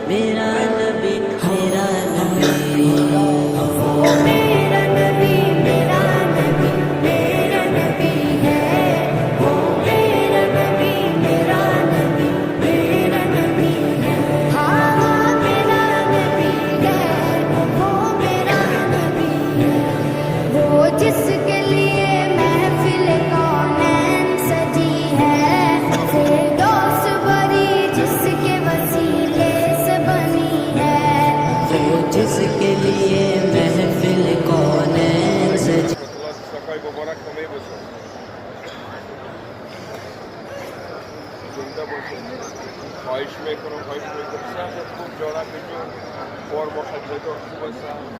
میرا نبی میرا نبی میرا نبی میرا نبی میرا نبی ہے وہ میرا نبی میرا نبی میرا نبی ہے ہاں ہاں میرا نبی ہے وہ میرا نبی ہے وہ جس کے لیے محفل کونین سجی ہے فردوس بری جس کے وسیلے سے بنی ہے وہ جس کے لیے محفل کونین سجی صفائی مبارک کمে بسو زندہ بسو خواہش میں کرو خواہش میں کرو سیاست خوب جوڑا بجو اور مخدر خوب